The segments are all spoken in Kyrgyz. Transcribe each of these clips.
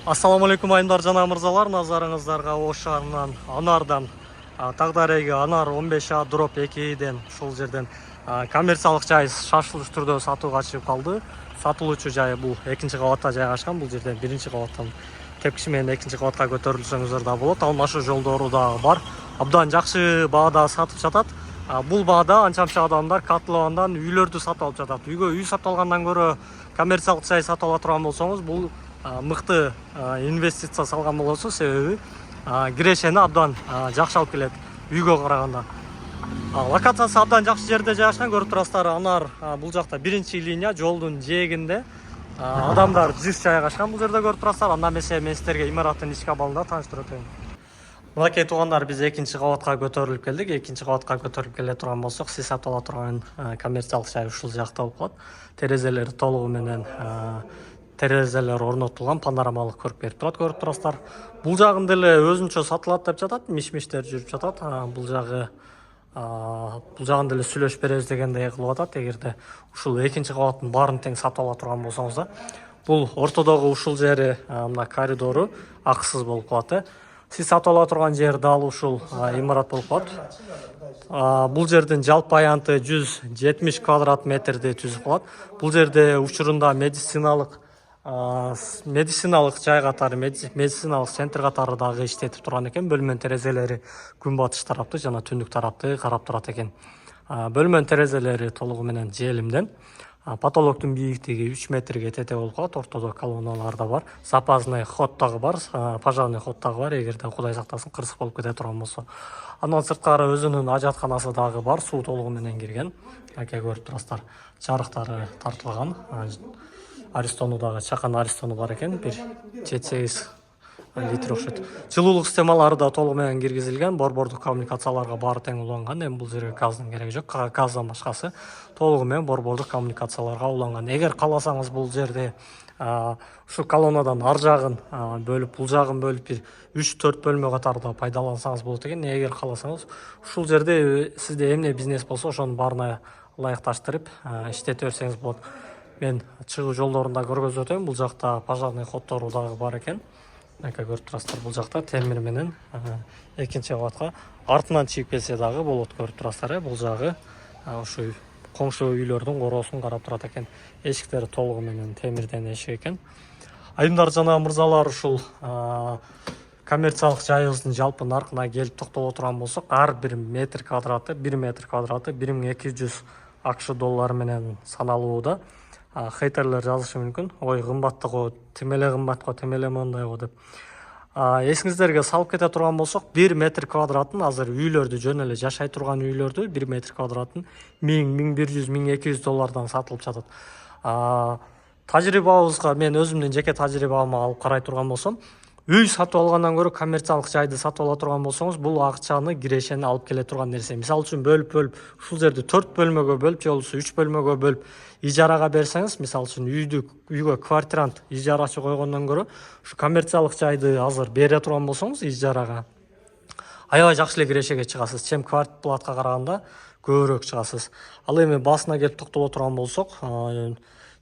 Ассаламу алейкум айымдар жана мырзалар, назарыңыздарга Ош шаарынан Анардан тагдайреги Анар 15А дроп 2ден ушул жерден коммерциялык жай шашылыш түрдө сатууга чыгып калды. Сатылуучу жайы бул 2-кабатта жайгашкан. Бул жерден 1-кабаттан тепкичи менен 2-кабатка көтөрүлсөңүздөр да болот. Алмашуу жолдору да бар. Абдан жакшы баада сатып жатат. Бул баада анча-мынча адамдар катталгандан үйлөрдү сатып алып жатат. Үйгө үй сатып алгандан көрө коммерциялык жай сатып ала турган болсоңуз, бул мыкты инвестиция салган болосуз. Себеби кирешени абдан жакшы алып келет үйгө караганда. Локациясы абдан жакшы жерде жайгашкан. Көрүп турасыздар, Анар бул жакта 1-линия жолдун жээгинде адамдар жүз жайгашкан. Бул жерде көрүп турасыздар. Андан эмесе мен сиздерге имараттын ички абалында тааныштырып өтөйүн. Мынакей туугандар, биз 2-кабатка көтөрүлүп келдик. 2-кабатка көтөрүлүп келе турган болсок, сиз сатып ала турган коммерциялык жай ушул жакта болуп калат. Терезелери толугу менен терезелер орнотулган, панорамалык көрүп берип турат. Көрүп турасыздар. Бул жагын деле өзүнчө сатылат деп жатат. Миш-миштер жүрүп жатат. Бул жагын деле сүйлөшүп беребиз дегендей кылып атат. Эгерде ушул 2-кабаттын баарын тең сатып ала турган болсоңуз да, бул ортодогу ушул жери мына коридору акысыз болуп калат. Сиз сатып ала турган жер дал ушул имарат болуп калат. Бул жердин жалпы аянты 170 квадрат метрди түзүп калат. Бул жерде учурунда медициналык жай катары, медициналык центр катары дагы иштетип турган экен. Бөлмөнүн терезелери күнбатыш тарапты жана түндүк тарапты карап турат экен. Бөлмөнүн терезелери толугу менен желимден. Потолоктун бийиктиги 3 метрге тете болуп калат. Ортодо колонналар да бар. Запасный ход дагы бар, пожарный ход дагы бар. Эгерде Кудай сактасын кырсык болуп кете турган болсо. Андан сырткары өзүнүн ажатканасы дагы бар. Суу толугу менен кирген. Аке көрүп турасыздар. Жарыктары тартылган. Аристону дагы, чакан аристону бар экен. Бир 7-8 литр окшойт. Жылуулук системалары да толугу менен киргизилген. Борбордук коммуникацияларга баары тең уланган. Эми бул жерге газдын кереги жок. Газдан башкасы толугу менен борбордук коммуникацияларга уланган. Эгер кааласаңыз бул жерде ушу колоннадан ар жагын бөлүп, бул жагын бөлүп бир 3-4 бөлмө катарда пайдалансаңыз болот экен. Эгер кааласаңыз ушул жерде сизде эмне бизнес болсо ошонун баарына ылайыкташтырып иштете берсеңиз болот. Мен чыгуу жолдорунда көргөзүп өтөйүн. Бул жакта пожарный ходдору дагы бар экен. Ака көрүп турасыздар, бул жакта темир менен 2-кабатка артынан чыгып келсе дагы болот. Көрүп турасыздар, бул жагы ушу коңшу үйлөрдүн короосун карап турат экен. Эшиктери толугу менен темирден эшик экен. Айымдар жана мырзалар, ушул коммерциялык жайыбыздын жалпы наркына келип токтоло турган болсок, ар бир метр квадраты 1200 АКШ доллары менен саналууда. Хейтерлер жазышы мүмкүн. Ой, кымбатты го, тимеле кымбат го, тимеле мондай го деп. Эсиңиздерге салып кете турган болсок, 1 метр квадратын азыр үйлөрдү, жөн эле жашай турган үйлөрдү 1 метр квадратын 1000, 1100, 1200 доллардан сатылып жатат. Тажрыйбабызга, мен өзүмдүн жеке тажрыйбама алып карай турган болсом, үй сатып алгандан көрө коммерциялык жайды сатып ала турган болсоңуз, бул акчаны кирешени алып келе турган нерсе. Мисалы үчүн бөлүп ушул жерди 4 бөлмөгө бөлүп, же болбосо 3 бөлмөгө бөлүп ижарага берсеңиз, мисалы үчүн үйгө квартирант ижарачы койгондон көрө ушу коммерциялык жайды азыр бере турган болсоңуз ижарага, аябай жакшы эле кирешеге чыгасыз. Чем квартплатка караганда көбүрөөк чыгасыз. Ал эми басына келип токтоло турган болсок,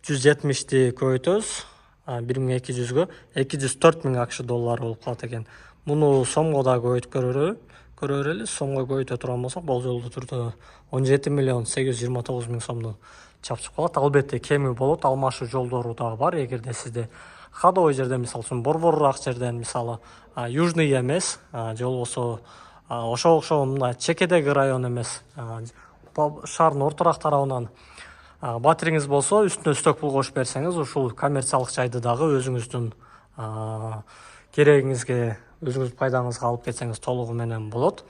170ти көбөйтөбүз 1200гө 204 000 АКШ доллары болуп калат экен. Муну сомго да көбөйтүп көрөлү. Сомго көбөйтө турган болсок, болжолдуу түрдө 17 829 000 сомду чапчып калат. Албетте кеми болот. Алмашуу жолдору дагы бар. Эгерде сизде ходовой жерден, мисалы үчүн борборураак жерден, мисалы южный эмес, же болбосо ошого окшогон мына чекедеги район эмес, шаардын ортураак тарабынан батириңиз болсо, үстүнө үстөк пул кошуп берсеңиз, ушул коммерциялык жайды дагы өзүңүздүн керегиңизге, өзүңүздүн пайдаңызга алып кетсеңиз толугу менен болот.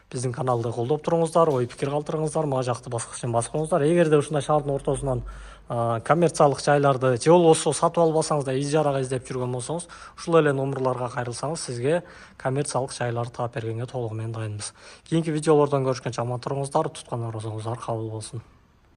Биздин каналды колдоп туруңуздар, ой пикир калтырыңыздар, мага жакты баскычын басып коюңуздар. Эгерде ушундай шаардын ортосунан коммерциялык жайларды же болбосо сатып албасаңыз да ижарага издеп жүргөн болсоңуз, ушул эле номерларга кайрылсаңыз, сизге коммерциялык жайларды таап бергенге толугу менен дайынбыз. Кийинки видеолордон көрүшкөнчө аман туруңуздар, туткан орозоңуздар кабыл болсун.